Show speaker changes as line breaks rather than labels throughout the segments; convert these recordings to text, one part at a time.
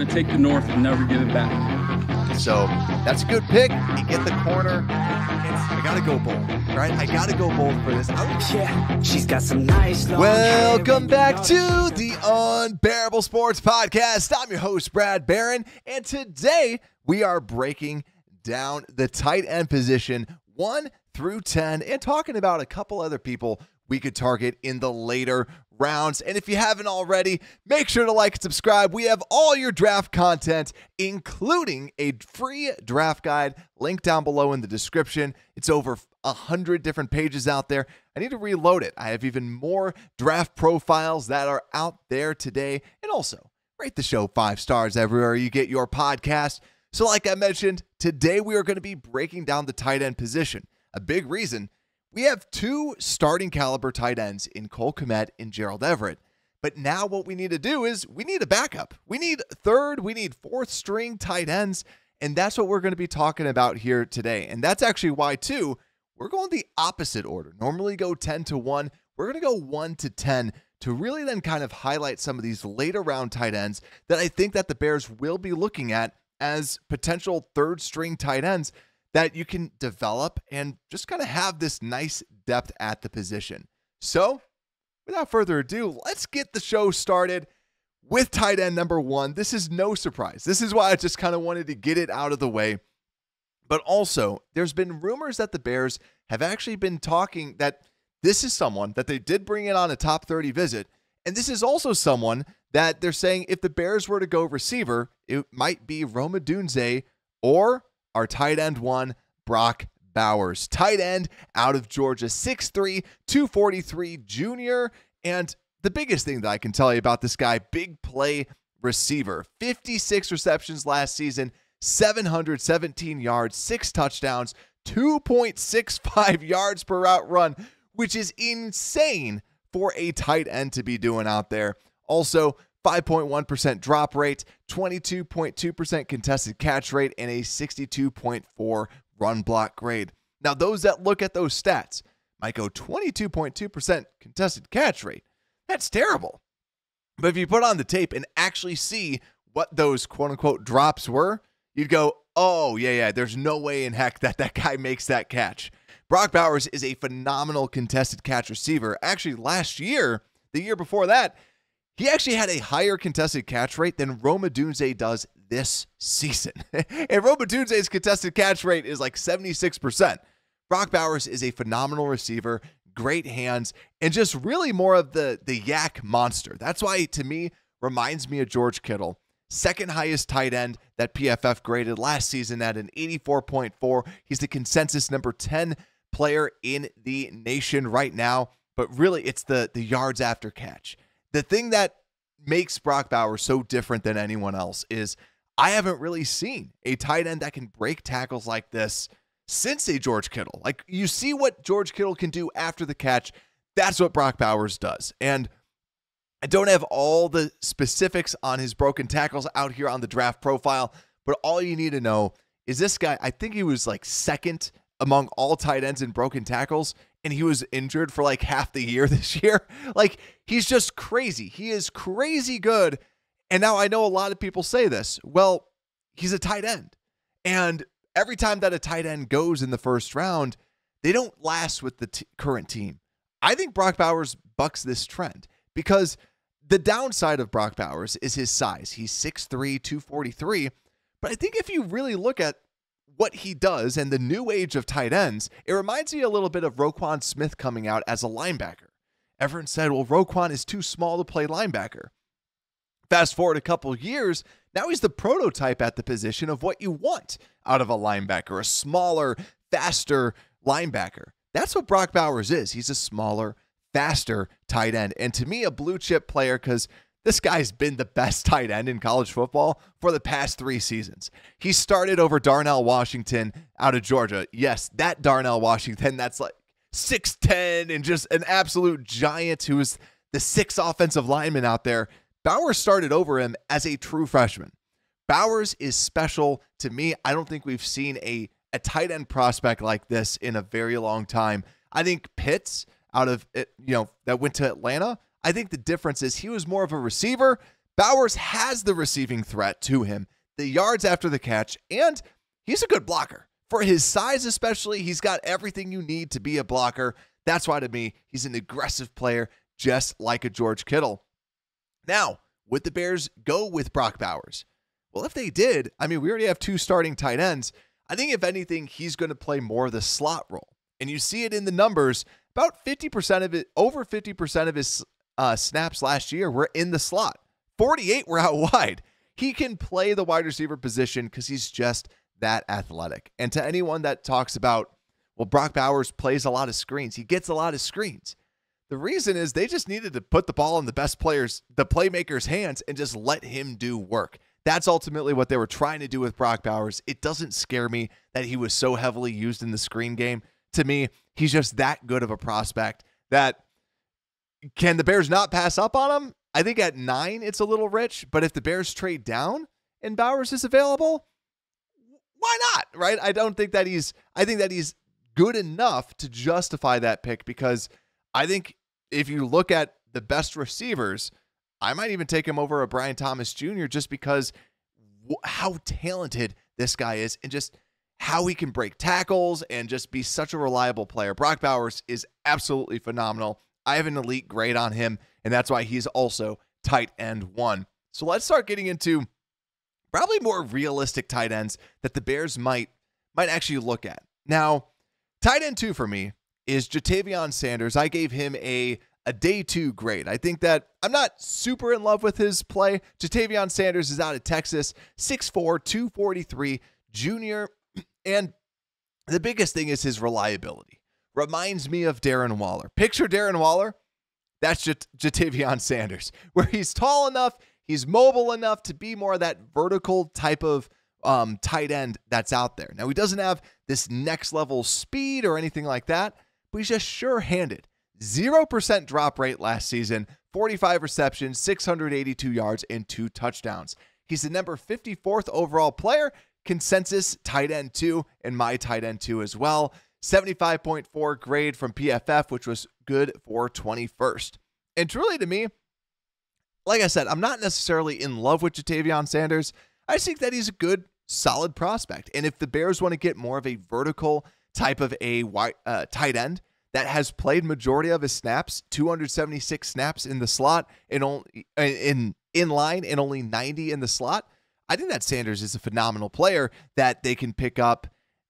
going to take the North and never give it back.
So that's a good pick. You get the corner. I got to go bold, right? I got to go bold for this.
Yeah, she's got some nice long
Welcome
hair.
back to the Unbearable Sports Podcast. I'm your host, Brad Barron, and today we are breaking down the tight end position 1 through 10 and talking about a couple other people we could target in the later rounds. And if you haven't already, make sure to like and subscribe. We have all your draft content, including a free draft guide, link down below in the description. It's over 100 different pages out there. I need to reload it. I have even more draft profiles that are out there today. And also, rate the show 5 stars everywhere you get your podcast. So like I mentioned, today we are going to be breaking down the tight end position. A big reason, we have 2 starting caliber tight ends in Cole Kmet and Gerald Everett. But now what we need to do is we need a backup. We need 3rd, we need 4th string tight ends. And that's what we're going to be talking about here today. And that's actually why, too, we're going the opposite order. Normally go 10 to 1. We're going to go 1 to 10 to really then kind of highlight some of these later round tight ends that I think that the Bears will be looking at as potential 3rd string tight ends that you can develop and just kind of have this nice depth at the position. So without further ado, let's get the show started with tight end number 1. This is no surprise. This is why I just kind of wanted to get it out of the way. But also, there's been rumors that the Bears have actually been talking that this is someone that they did bring in on a top 30 visit. And this is also someone that they're saying if the Bears were to go receiver, it might be Rome Odunze or our tight end 1, Brock Bowers. Tight end out of Georgia, 6'3", 243 junior. And the biggest thing that I can tell you about this guy, big play receiver. 56 receptions last season, 717 yards, 6 touchdowns, 2.65 yards per route run, which is insane for a tight end to be doing out there. Also, 5.1% drop rate, 22.2% contested catch rate, and a 62.4 run block grade. Now, those that look at those stats might go 22.2% contested catch rate. That's terrible. But if you put on the tape and actually see what those quote-unquote drops were, you'd go, oh, yeah, there's no way in heck that that guy makes that catch. Brock Bowers is a phenomenal contested catch receiver. Actually, last year, the year before that, he actually had a higher contested catch rate than Rome Odunze does this season. And Rome Odunze's contested catch rate is like 76%. Brock Bowers is a phenomenal receiver, great hands, and just really more of the yak monster. That's why, to me, reminds me of George Kittle. 2nd highest tight end that PFF graded last season at an 84.4. He's the consensus number 10 player in the nation right now. But really, it's the yards after catch. The thing that makes Brock Bowers so different than anyone else is I haven't really seen a tight end that can break tackles like this since a George Kittle. Like, you see what George Kittle can do after the catch. That's what Brock Bowers does. And I don't have all the specifics on his broken tackles out here on the draft profile, but all you need to know is this guy, I think he was like 2nd among all tight ends in broken tackles, and he was injured for like half the year this year. Like, he's just crazy. He is crazy good. And now I know a lot of people say this. Well, he's a tight end. And every time that a tight end goes in the first round, they don't last with the current team. I think Brock Bowers bucks this trend because the downside of Brock Bowers is his size. He's 6'3", 243. But I think if you really look at what he does and the new age of tight ends, it reminds me a little bit of Roquan Smith coming out as a linebacker. Everyone said, well, Roquan is too small to play linebacker. Fast forward a couple years, now he's the prototype at the position of what you want out of a linebacker, a smaller, faster linebacker. That's what Brock Bowers is. He's a smaller, faster tight end. And to me, a blue chip player because this guy's been the best tight end in college football for the past 3 seasons. He started over Darnell Washington out of Georgia. Yes, that Darnell Washington, that's like 6'10" and just an absolute giant who was the 6th offensive lineman out there. Bowers started over him as a true freshman. Bowers is special to me. I don't think we've seen a tight end prospect like this in a very long time. I think Pitts out of it, that went to Atlanta, I think the difference is he was more of a receiver, Bowers has the receiving threat to him, the yards after the catch, and he's a good blocker. For his size especially, he's got everything you need to be a blocker. That's why, to me, he's an aggressive player, just like a George Kittle. Now, would the Bears go with Brock Bowers? Well, if they did, we already have 2 starting tight ends. I think, if anything, he's going to play more of the slot role. And you see it in the numbers. About 50% of it, over 50% of his snaps last year were in the slot. 48 were out wide. He can play the wide receiver position because he's just that athletic. And to anyone that talks about, well, Brock Bowers plays a lot of screens, he gets a lot of screens. The reason is they just needed to put the ball in the best players, the playmakers' hands, and just let him do work. That's ultimately what they were trying to do with Brock Bowers. It doesn't scare me that he was so heavily used in the screen game. To me, he's just that good of a prospect that can the Bears not pass up on him? I think at 9, it's a little rich, but if the Bears trade down and Bowers is available, why not, right? I think that he's good enough to justify that pick, because I think if you look at the best receivers, I might even take him over a Brian Thomas Jr. just because how talented this guy is and just how he can break tackles and just be such a reliable player. Brock Bowers is absolutely phenomenal. I have an elite grade on him, and that's why he's also tight end 1. So let's start getting into probably more realistic tight ends that the Bears might actually look at. Now, tight end 2 for me is Jatavion Sanders. I gave him a day 2 grade. I think that I'm not super in love with his play. Jatavion Sanders is out of Texas, 6'4", 243, junior, and the biggest thing is his reliability. Reminds me of Darren Waller. Picture Darren Waller. That's Jatavion Sanders, where he's tall enough, he's mobile enough to be more of that vertical type of tight end that's out there. Now, he doesn't have this next level speed or anything like that, but he's just sure-handed. 0% drop rate last season, 45 receptions, 682 yards, and 2 touchdowns. He's the number 54th overall player, consensus tight end 2, and my tight end 2 as well. 75.4 grade from PFF, which was good for 21st. And truly, to me, like I said, I'm not necessarily in love with Jatavion Sanders. I think that he's a good, solid prospect. And if the Bears want to get more of a vertical type of a tight end that has played majority of his snaps, 276 snaps in the slot and only in line and only 90 in the slot, I think that Sanders is a phenomenal player that they can pick up.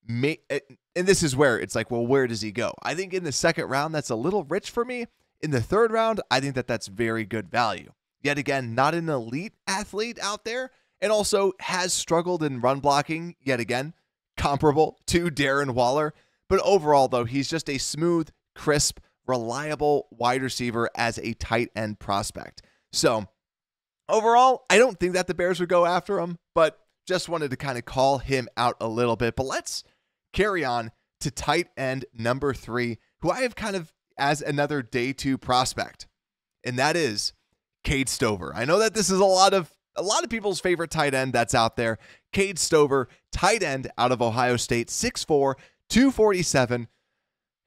And this is where it's like, well, where does he go? I think in the 2nd round, that's a little rich for me. In the 3rd round, I think that that's very good value. Yet again, not an elite athlete out there, and also has struggled in run blocking, yet again, comparable to Darren Waller. But overall, though, he's just a smooth, crisp, reliable wide receiver as a tight end prospect. So overall, I don't think that the Bears would go after him, but just wanted to kind of call him out a little bit. But let's carry on to tight end number 3, who I have kind of as another day 2 prospect, and that is Cade Stover. I know that this is a lot of people's favorite tight end that's out there. Cade Stover, tight end out of Ohio State, 6'4", 247.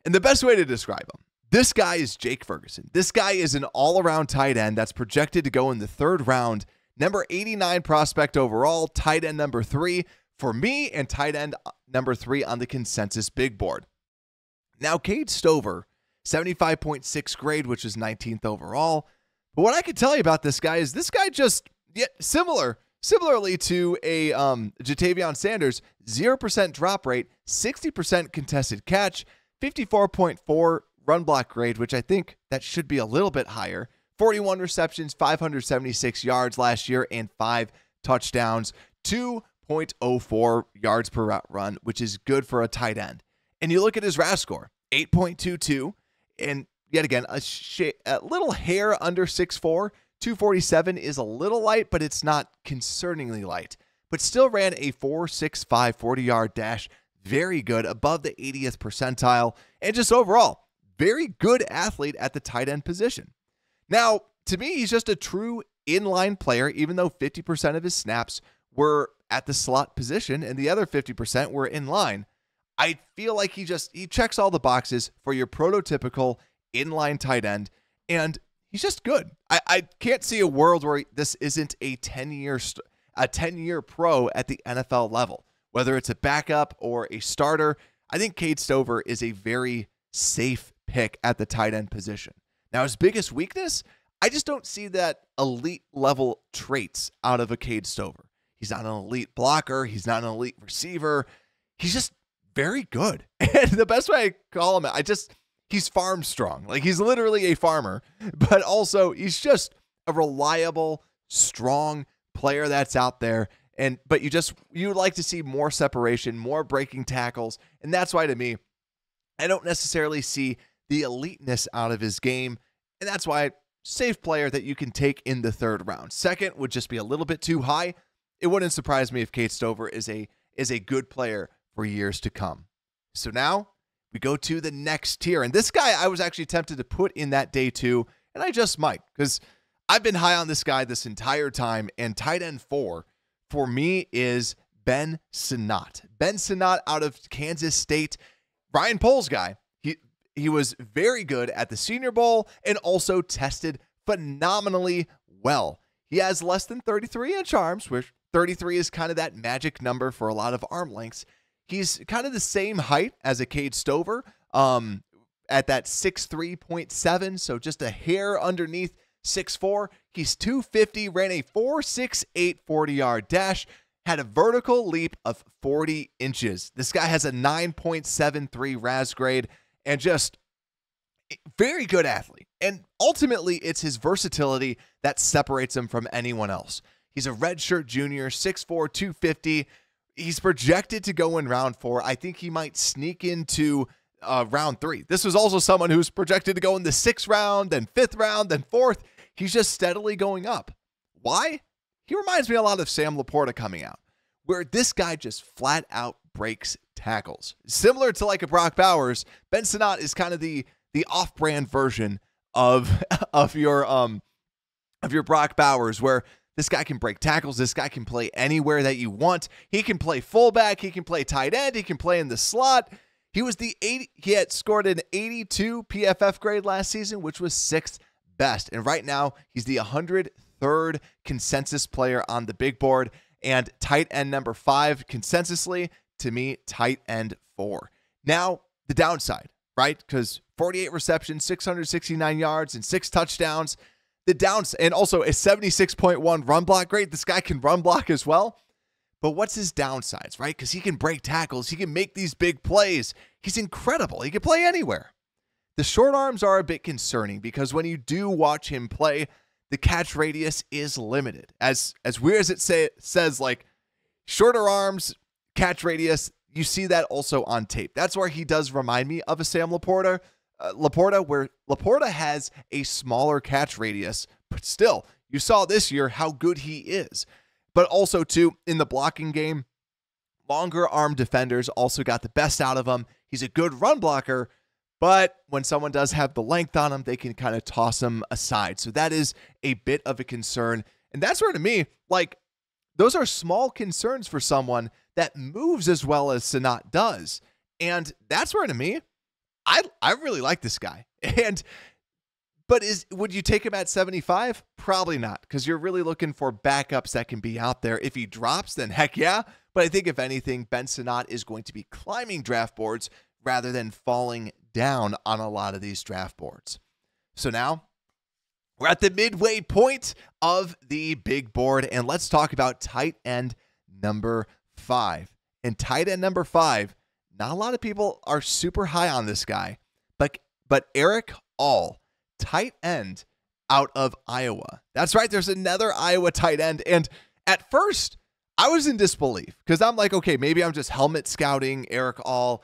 And the best way to describe him, this guy is Jake Ferguson. This guy is an all-around tight end that's projected to go in the 3rd round. Number 89 prospect overall, tight end number 3 for me, and tight end number 3 on the consensus big board. Now, Cade Stover, 75.6 grade, which is 19th overall. But what I can tell you about this guy is this guy just, similarly to a Jatavion Sanders, 0% drop rate, 60% contested catch, 54.4 run block grade, which I think that should be a little bit higher. 41 receptions, 576 yards last year, and 5 touchdowns, 2.04 yards per route run, which is good for a tight end. And you look at his RAS score, 8.22, and yet again, a little hair under 6'4", 247 is a little light, but it's not concerningly light. But still ran a 4.65 40-yard dash, very good, above the 80th percentile, and just overall, very good athlete at the tight end position. Now, to me, he's just a true inline player, even though 50% of his snaps were at the slot position and the other 50% were in line. I feel like he checks all the boxes for your prototypical inline tight end, and he's just good. I can't see a world where this isn't a 10-year pro at the NFL level, whether it's a backup or a starter. I think Cade Stover is a very safe pick at the tight end position. Now, his biggest weakness, I just don't see that elite level traits out of a Cade Stover. He's not an elite blocker. He's not an elite receiver. He's just very good. And the best way I call him, he's farm strong. Like, he's literally a farmer, but also he's just a reliable, strong player that's out there. But you would like to see more separation, more breaking tackles. And that's why, to me, I don't necessarily see the eliteness out of his game. And that's why safe player that you can take in the third round. Second would just be a little bit too high. It wouldn't surprise me if Cade Stover is a good player for years to come. So now we go to the next tier. And this guy I was actually tempted to put in that day 2, and I just might, because I've been high on this guy this entire time. And tight end 4 for me is Ben Sinnott. Ben Sinnott out of Kansas State. Ryan Poles guy. He was very good at the Senior Bowl and also tested phenomenally well. He has less than 33-inch arms, which 33 is kind of that magic number for a lot of arm lengths. He's kind of the same height as a Cade Stover at that 6'3.7, so just a hair underneath 6'4". He's 250, ran a 4.68 40-yard dash, had a vertical leap of 40 inches. This guy has a 9.73 RAS grade and just very good athlete. And ultimately, it's his versatility that separates him from anyone else. He's a redshirt junior, 6'4", 250. He's projected to go in round 4. I think he might sneak into round 3. This was also someone who's projected to go in the 6th round, then 5th round, then 4th. He's just steadily going up. Why? He reminds me a lot of Sam Laporta coming out, where this guy just flat out breaks tackles. Similar to like a Brock Bowers, Ben Sinnott is kind of the off-brand version of your Brock Bowers, where this guy can break tackles. This guy can play anywhere that you want. He can play fullback. He can play tight end. He can play in the slot. He had scored an 82 PFF grade last season, which was 6th best. And right now, he's the 103rd consensus player on the big board, and tight end number 5 consensusly, to me, tight end 4. Now, the downside, right? Because 48 receptions, 669 yards, and 6 touchdowns. The downs, and also a 76.1 run block grade. This guy can run block as well. But what's his downsides, right? Because he can break tackles. He can make these big plays. He's incredible. He can play anywhere. The short arms are a bit concerning because when you do watch him play, the catch radius is limited. As weird as it says, like, shorter arms, catch radius, you see that also on tape. That's where he does remind me of a Sam Laporta. Where Laporta has a smaller catch radius, but still, you saw this year how good he is. But also, too, in the blocking game, longer arm defenders also got the best out of him. He's a good run blocker, but when someone does have the length on him, they can kind of toss him aside. So that is a bit of a concern. And that's where, to me, like, those are small concerns for someone that moves as well as Sinnott does. And that's where, to me, I really like this guy. But would you take him at 75? Probably not, because you're really looking for backups that can be out there. If he drops, then heck yeah. But I think if anything, Ben Sinnott is going to be climbing draft boards rather than falling down on a lot of these draft boards. So now we're at the midway point of the big board, and let's talk about tight end number 5. And tight end number 5, not a lot of people are super high on this guy, but Erick All, tight end out of Iowa. That's right, there's another Iowa tight end. And at first, I was in disbelief because I'm like, okay, maybe I'm just helmet scouting Erick All.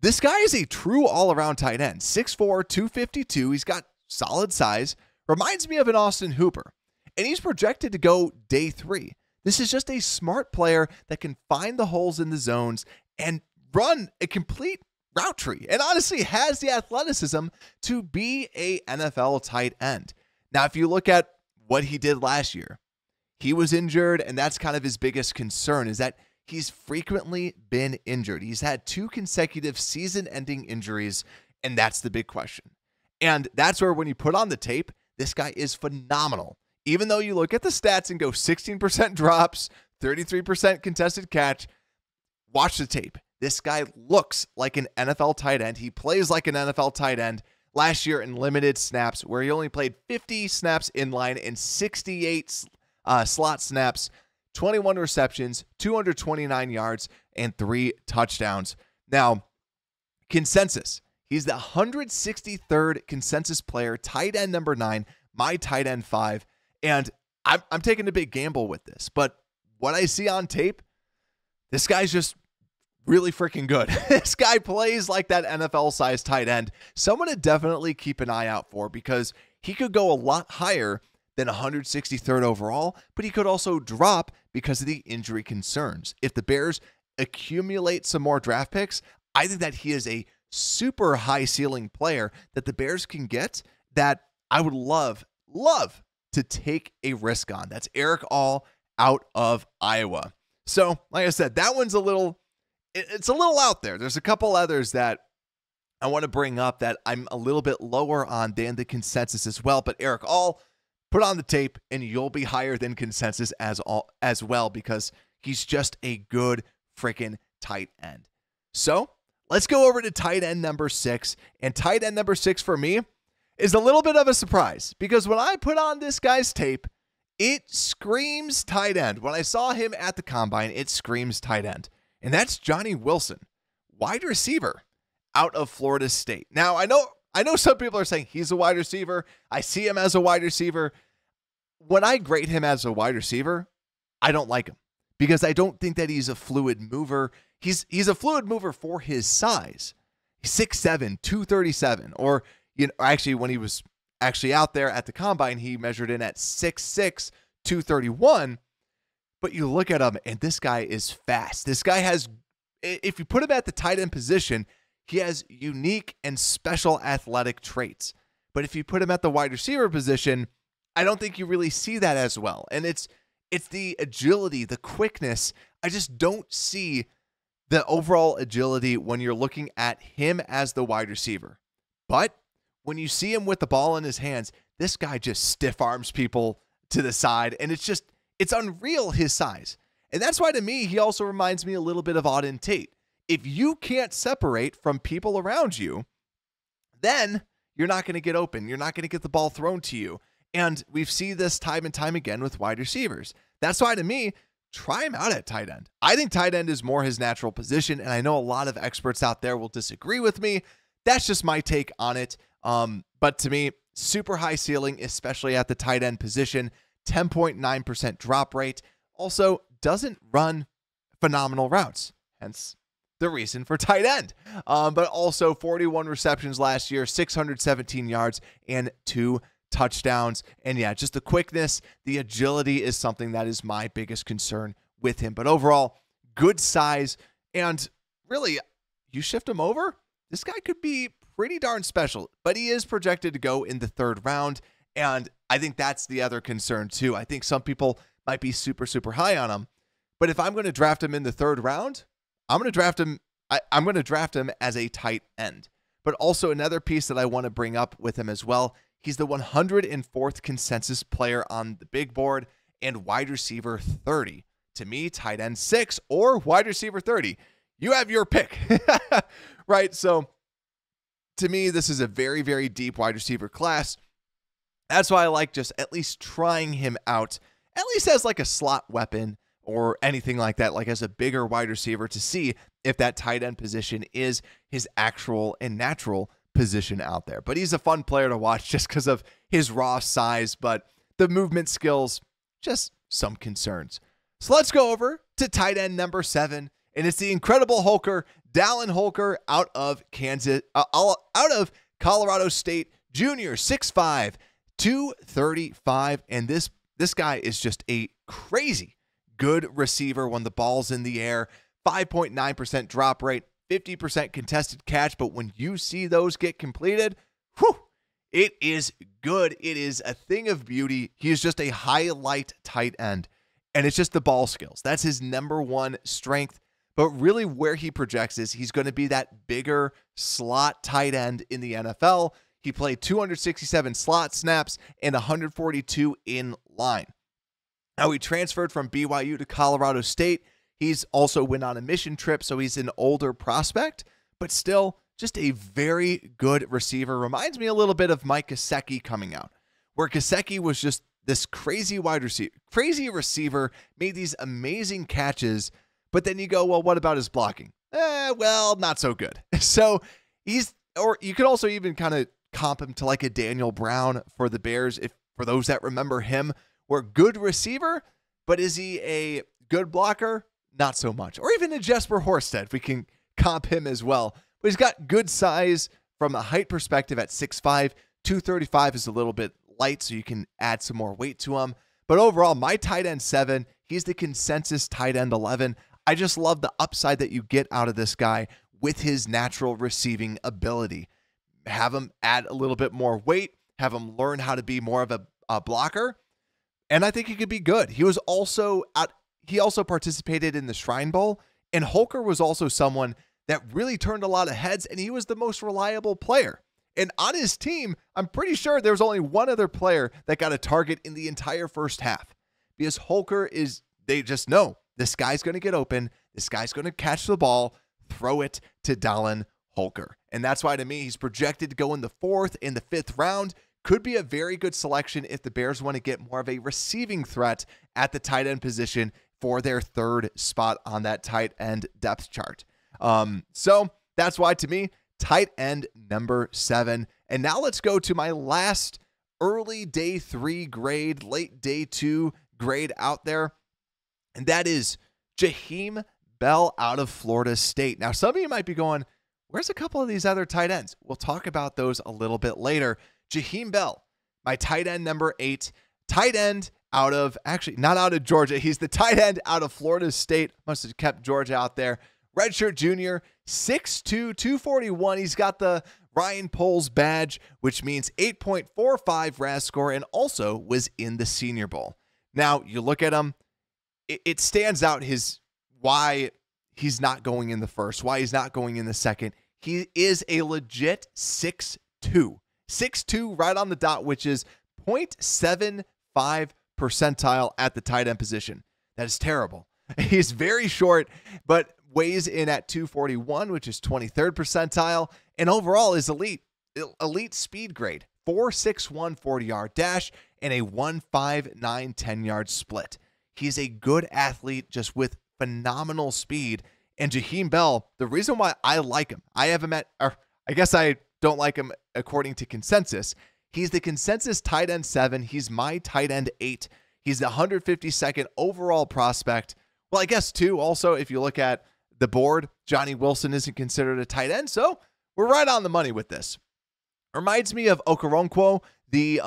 This guy is a true all-around tight end, 6'4", 252. He's got solid size. Reminds me of an Austin Hooper. And he's projected to go day 3. This is just a smart player that can find the holes in the zones and run a complete route tree, and honestly has the athleticism to be a NFL tight end. Now, if you look at what he did last year, he was injured, and that's kind of his biggest concern, is that he's frequently been injured. He's had 2 consecutive season-ending injuries, and that's the big question. And that's where, when you put on the tape, this guy is phenomenal. Even though you look at the stats and go 16% drops, 33% contested catch, watch the tape. This guy looks like an NFL tight end. He plays like an NFL tight end. Last year in limited snaps, where he only played 50 snaps in line and 68 slot snaps, 21 receptions, 229 yards, and 3 touchdowns. Now, consensus. He's the 163rd consensus player, tight end number 9, my tight end 5. And I'm taking a big gamble with this. But what I see on tape, this guy's just really freaking good. This guy plays like that NFL-sized tight end. Someone to definitely keep an eye out for, because he could go a lot higher than 163rd overall, but he could also drop because of the injury concerns. If the Bears accumulate some more draft picks, I think that he is a super high ceiling player that the Bears can get that I would love to take a risk on. That's Erick All out of Iowa. So, like I said, that one's it's a little out there. There's a couple others that I want to bring up that I'm a little bit lower on than the consensus as well. But Erick All, put on the tape and you'll be higher than consensus as well, because he's just a good freaking tight end. So let's go over to tight end number 6. And tight end number 6 for me is a little bit of a surprise, because when I put on this guy's tape, it screams tight end. When I saw him at the combine, it screams tight end. And that's Johnny Wilson, wide receiver out of Florida State. Now, I know some people are saying he's a wide receiver. I see him as a wide receiver. When I grade him as a wide receiver, I don't like him, because I don't think that he's a fluid mover. He's a fluid mover for his size. He's 6'7", 237. Or, actually, when he was actually out there at the combine, he measured in at 6'6", 231. But you look at him, and this guy is fast. This guy has, if you put him at the tight end position, he has unique and special athletic traits. But if you put him at the wide receiver position, I don't think you really see that as well. And it's the agility, the quickness. I just don't see the overall agility when you're looking at him as the wide receiver. But when you see him with the ball in his hands, this guy just stiff arms people to the side, and it's unreal, his size. And that's why, to me, he also reminds me a little bit of Auden Tate. If you can't separate from people around you, then you're not going to get open. You're not going to get the ball thrown to you. And we've seen this time and time again with wide receivers. That's why, to me, try him out at tight end. I think tight end is more his natural position, and I know a lot of experts out there will disagree with me. That's just my take on it. But to me, super high ceiling, especially at the tight end position. 10.9% drop rate. Also, doesn't run phenomenal routes. Hence the reason for tight end. But also 41 receptions last year, 617 yards, and 2 touchdowns. And yeah, just the quickness, the agility is something that is my biggest concern with him. But overall, good size. And really, you shift him over, this guy could be pretty darn special. But he is projected to go in the 3rd round. And I think that's the other concern too. I think some people might be super, super high on him. But if I'm going to draft him in the 3rd round, I'm going to draft him as a tight end. But also another piece that I want to bring up with him as well, he's the 104th consensus player on the big board and wide receiver 30. To me, tight end 6 or wide receiver 30. You have your pick, right? So to me, this is a very, very deep wide receiver class. That's why I like just at least trying him out, at least as like a slot weapon or anything like that, like as a bigger wide receiver, to see if that tight end position is his actual and natural position out there. But he's a fun player to watch just because of his raw size, but the movement skills, just some concerns. So let's go over to tight end number 7, and it's the incredible Holker, Dallin Holker, out of Colorado State, junior, 6'5", 235, and this guy is just a crazy good receiver when the ball's in the air. 5.9% drop rate, 50% contested catch, but when you see those get completed, whew, it is good. It is a thing of beauty. He is just a highlight tight end, and it's just the ball skills. That's his number one strength, but really where he projects is he's going to be that bigger slot tight end in the NFL. He played 267 slot snaps and 142 in line. Now, he transferred from BYU to Colorado State. He's also went on a mission trip, so he's an older prospect, but still just a very good receiver. Reminds me a little bit of Mike Gesicki coming out, where Gesicki was just this crazy receiver, made these amazing catches, but then you go, well, what about his blocking? Well, not so good. So or you could also even kind of comp him to like a Daniel Brown for the Bears, if for those that remember him, were good receiver, but is he a good blocker? Not so much. Or even a Jesper Horsted, we can comp him as well. But he's got good size from a height perspective at 6'5". 235 is a little bit light, so you can add some more weight to him. But overall, my tight end 7, he's the consensus tight end 11. I just love the upside that you get out of this guy with his natural receiving ability. Have him add a little bit more weight, have him learn how to be more of a blocker, and I think he could be good. He also participated in the Shrine Bowl, and Holker was also someone that really turned a lot of heads, and he was the most reliable player. And on his team, I'm pretty sure there was only one other player that got a target in the entire first half, because Holker they just know this guy's going to get open, this guy's going to catch the ball, throw it to Dallin Holker. And that's why, to me, he's projected to go in the 4th and the 5th round. Could be a very good selection if the Bears want to get more of a receiving threat at the tight end position for their 3rd spot on that tight end depth chart. So that's why, to me, tight end number 7. And now let's go to my last early day 3 grade, late day 2 grade out there. And that is Jaheim Bell out of Florida State. Now, some of you might be going, where's a couple of these other tight ends? We'll talk about those a little bit later. Jaheim Bell, my tight end number 8, tight end out of, actually not out of Georgia. He's the tight end out of Florida State. Must have kept Georgia out there. Redshirt junior, 6'2", 241. He's got the Ryan Poles badge, which means 8.45 RAS score, and also was in the Senior Bowl. Now, you look at him, it stands out why he's not going in the 1st, why he's not going in the 2nd. He is a legit 6'2". 6'2", right on the dot, which is 0.75 percentile at the tight end position. That is terrible. He's very short, but weighs in at 241, which is 23rd percentile, and overall is elite speed grade, 4.61 40-yard dash, and a 1.59 10-yard split. He's a good athlete just with phenomenal speed. And Jaheim Bell, the reason why I like him, I have him I guess I don't like him according to consensus. He's the consensus tight end 7. He's my tight end 8. He's the 152nd overall prospect. Well, I guess too, also, if you look at the board, Johnny Wilson isn't considered a tight end, so we're right on the money with this. Reminds me of Okoronkwo, the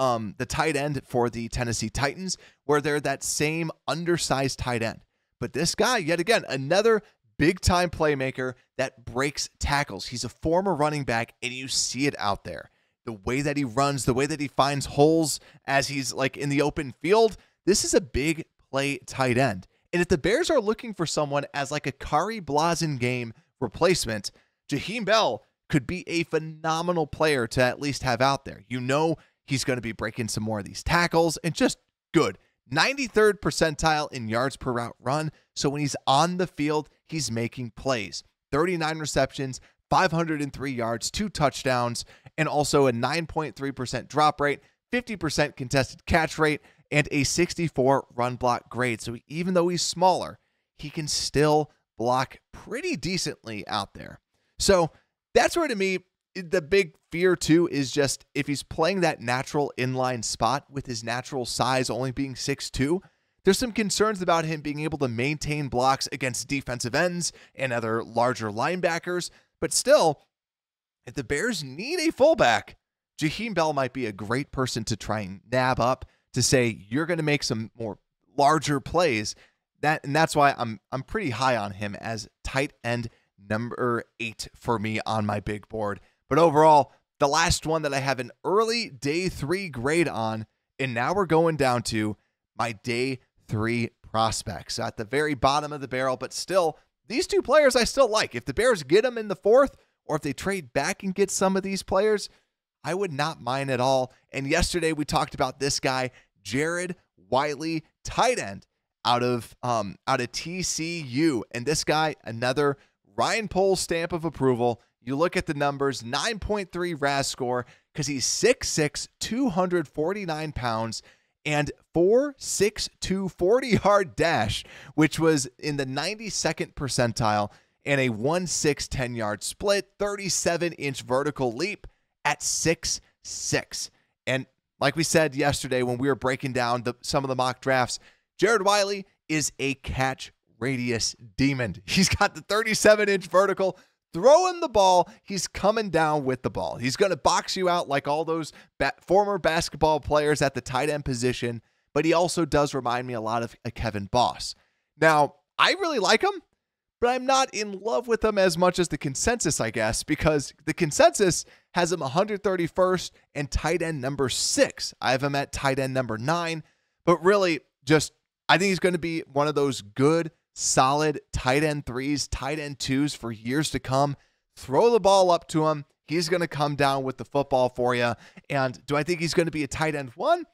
tight end for the Tennessee Titans, where they're that same undersized tight end. But this guy, yet again, another big-time playmaker that breaks tackles. He's a former running back, and you see it out there. The way that he runs, the way that he finds holes as he's like in the open field, this is a big play tight end. And if the Bears are looking for someone as like a Kari Blasingame replacement, Jaheim Bell could be a phenomenal player to at least have out there. You know he's going to be breaking some more of these tackles and just good. 93rd percentile in yards per route run. So when he's on the field, he's making plays. 39 receptions, 503 yards, 2 touchdowns, and also a 9.3% drop rate, 50% contested catch rate, and a 64 run block grade. So even though he's smaller, he can still block pretty decently out there. So that's where, to me, the big fear too is just if he's playing that natural inline spot with his natural size only being 6'2", there's some concerns about him being able to maintain blocks against defensive ends and other larger linebackers. But still, if the Bears need a fullback, Jaheim Bell might be a great person to try and nab up to say you're going to make some more larger plays. And that's why I'm pretty high on him as tight end number 8 for me on my big board. But overall, the last one that I have an early day 3 grade on, and now we're going down to my day 3 prospects at the very bottom of the barrel. But still, these 2 players I still like. If the Bears get them in the 4th, or if they trade back and get some of these players, I would not mind at all. And yesterday we talked about this guy, Jared Wiley, tight end out of TCU. And this guy, another Ryan Poles stamp of approval. You look at the numbers, 9.3 RAS score because he's 6'6", 249 pounds, and 4.62 40-yard dash, which was in the 92nd percentile, and a 1.6 10-yard split, 37-inch vertical leap at 6'6". And like we said yesterday when we were breaking down some of the mock drafts, Jared Wiley is a catch radius demon. He's got the 37-inch vertical. Throwing the ball, he's coming down with the ball. He's going to box you out like all those former basketball players at the tight end position, but he also does remind me a lot of a Kevin Boss. Now, I really like him, but I'm not in love with him as much as the consensus, I guess, because the consensus has him 131st and tight end number 6. I have him at tight end number 9, but really I think he's going to be one of those good, solid tight end 3s, tight end 2s for years to come. Throw the ball up to him. He's going to come down with the football for you. And do I think he's going to be a tight end 1?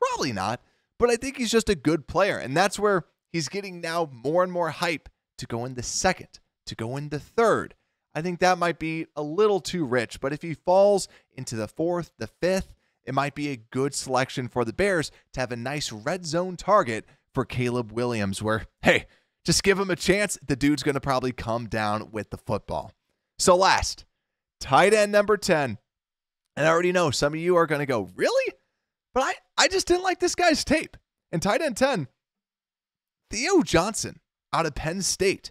Probably not. But I think he's just a good player. And that's where he's getting now more and more hype to go in the 2nd, to go in the 3rd. I think that might be a little too rich. But if he falls into the 4th, the 5th, it might be a good selection for the Bears to have a nice red zone target for Caleb Williams where, hey, just give him a chance. The dude's going to probably come down with the football. So last, tight end number 10. And I already know some of you are going to go, really? But I just didn't like this guy's tape. And tight end 10, Theo Johnson out of Penn State.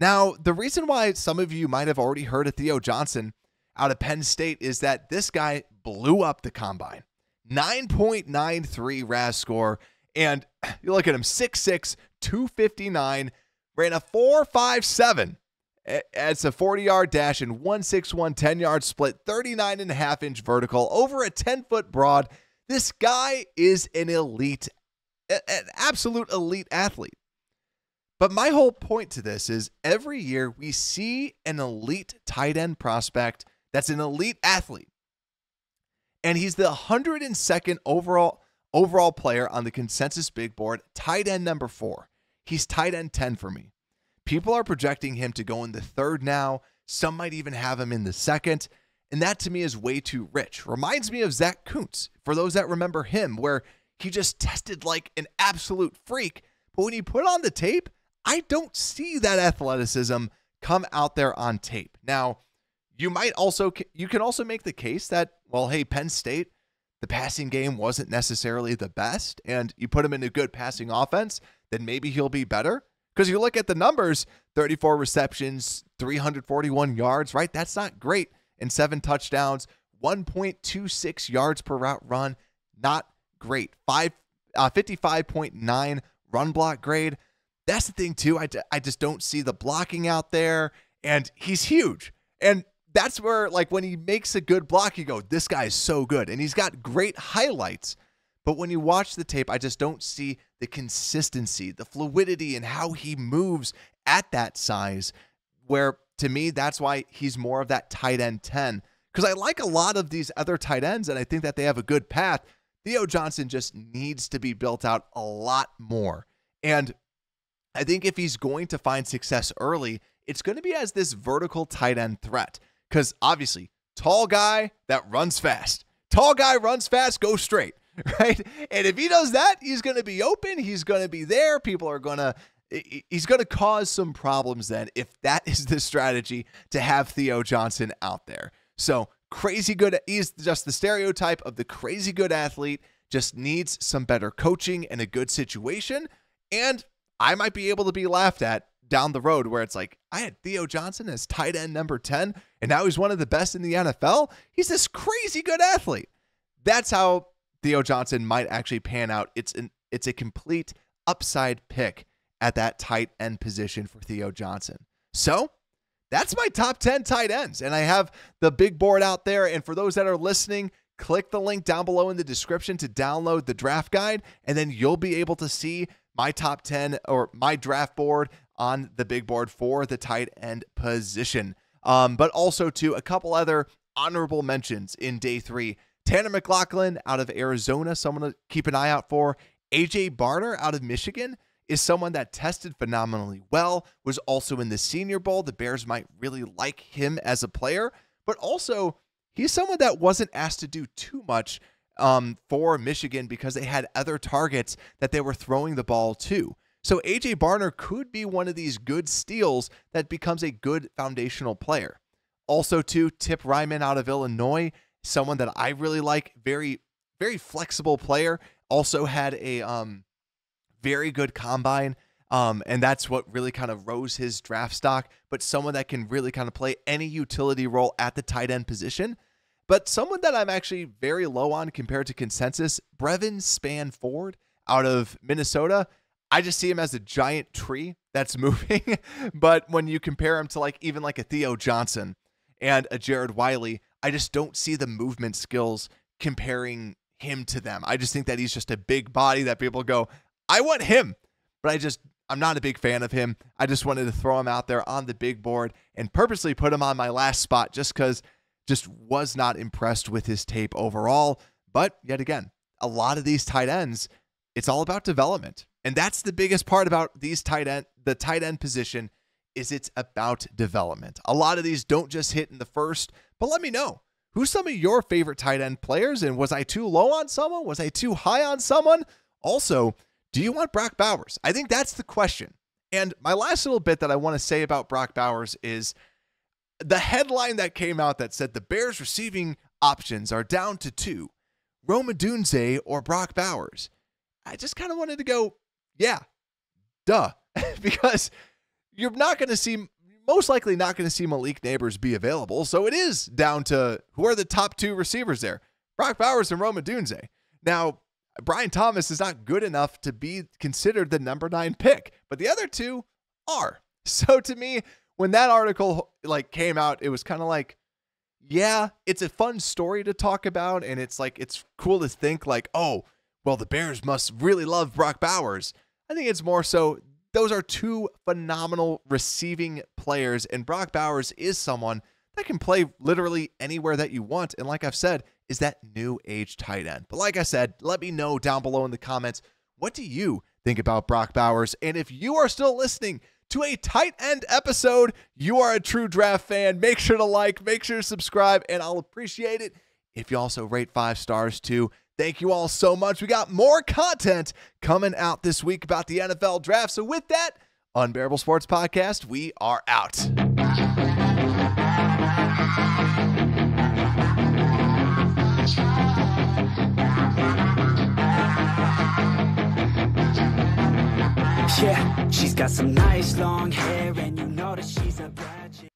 Now, the reason why some of you might have already heard of Theo Johnson out of Penn State is that this guy blew up the combine. 9.93 RAS score. And you look at him, 6'6", 259, ran a 4.57. It's a 40-yard dash and 1.61 10-yard split, 39.5-inch vertical, over a 10-foot broad. This guy is an absolute elite athlete. But my whole point to this is every year we see an elite tight end prospect that's an elite athlete. And he's the 102nd overall player on the consensus big board, tight end number 4. He's tight end 10 for me. People are projecting him to go in the 3rd now. Some might even have him in the 2nd. And that to me is way too rich. Reminds me of Zach Kuntz, for those that remember him, where he just tested like an absolute freak. But when you put on the tape, I don't see that athleticism come out there on tape. Now, you can also make the case that, well, hey, Penn State, the passing game wasn't necessarily the best, and you put him in a good passing offense, then maybe he'll be better. Because you look at the numbers, 34 receptions, 341 yards, right? That's not great. And 7 touchdowns, 1.26 yards per route run, not great. 55.9 run block grade. That's the thing, too. I just don't see the blocking out there, and he's huge. And that's where, like, when he makes a good block, you go, this guy is so good. And he's got great highlights. But when you watch the tape, I just don't see the consistency, the fluidity, and how he moves at that size, where, to me, that's why he's more of that tight end 10. Because I like a lot of these other tight ends, and I think that they have a good path. Theo Johnson just needs to be built out a lot more. And I think if he's going to find success early, it's going to be as this vertical tight end threat. Because obviously, tall guy that runs fast. Tall guy runs fast, go straight, right? And if he does that, he's going to be open. He's going to be there. He's going to cause some problems then if that is the strategy to have Theo Johnson out there. So crazy good. He's just the stereotype of the crazy good athlete, just needs some better coaching and a good situation. And I might be able to be laughed at down the road where it's like, I had Theo Johnson as tight end number 10, and now he's one of the best in the NFL. He's this crazy good athlete. That's how Theo Johnson might actually pan out. It's a complete upside pick at that tight end position for Theo Johnson. So that's my top 10 tight ends. And I have the big board out there. And for those that are listening, click the link down below in the description to download the draft guide, and then you'll be able to see my top 10 or my draft board on the big board for the tight end position. But also, too, a couple other honorable mentions in day 3. Tanner McLaughlin out of Arizona, someone to keep an eye out for. AJ Barner out of Michigan is someone that tested phenomenally well, was also in the Senior Bowl. The Bears might really like him as a player, but also he's someone that wasn't asked to do too much for Michigan because they had other targets that they were throwing the ball to. So AJ Barner could be one of these good steals that becomes a good foundational player. Also, too, Tip Ryman out of Illinois, someone that I really like, very, very flexible player. Also had a very good combine, and that's what really kind of rose his draft stock, but someone that can really kind of play any utility role at the tight end position. But someone that I'm actually very low on compared to consensus, Brevin Spann-Ford out of Minnesota. I just see him as a giant tree that's moving, but when you compare him to even a Theo Johnson and a Jared Wiley, I just don't see the movement skills comparing him to them. I just think that he's just a big body that people go, I want him, but I'm not a big fan of him. I just wanted to throw him out there on the big board and purposely put him on my last spot just because just was not impressed with his tape overall. But yet again, a lot of these tight ends, it's all about development. And that's the biggest part about the tight end position is it's about development. A lot of these don't just hit in the first, but let me know. Who's some of your favorite tight end players? And was I too low on someone? Was I too high on someone? Also, do you want Brock Bowers? I think that's the question. And my last little bit that I want to say about Brock Bowers is the headline that came out that said the Bears receiving options are down to 2, Rome Odunze or Brock Bowers. I just kind of wanted to go, yeah, duh, because you're most likely not going to see Malik Neighbors be available. So it is down to who are the top 2 receivers there, Brock Bowers and Rome Odunze. Now, Brian Thomas is not good enough to be considered the number 9 pick, but the other 2 are. So to me, when that article came out, it was kind of yeah, it's a fun story to talk about. And it's cool to think oh, well, the Bears must really love Brock Bowers. I think it's more so those are 2 phenomenal receiving players, and Brock Bowers is someone that can play literally anywhere that you want. And like I've said, is that new age tight end. But like I said, let me know down below in the comments, what do you think about Brock Bowers? And if you are still listening to a tight end episode, you are a true draft fan. Make sure to make sure to subscribe, and I'll appreciate it if you also rate 5 stars too. Thank you all so much. We got more content coming out this week about the NFL draft. So with that, Unbearable Sports Podcast, we are out.
Yeah, she's got some nice long hair, and you know that she's a bad chick.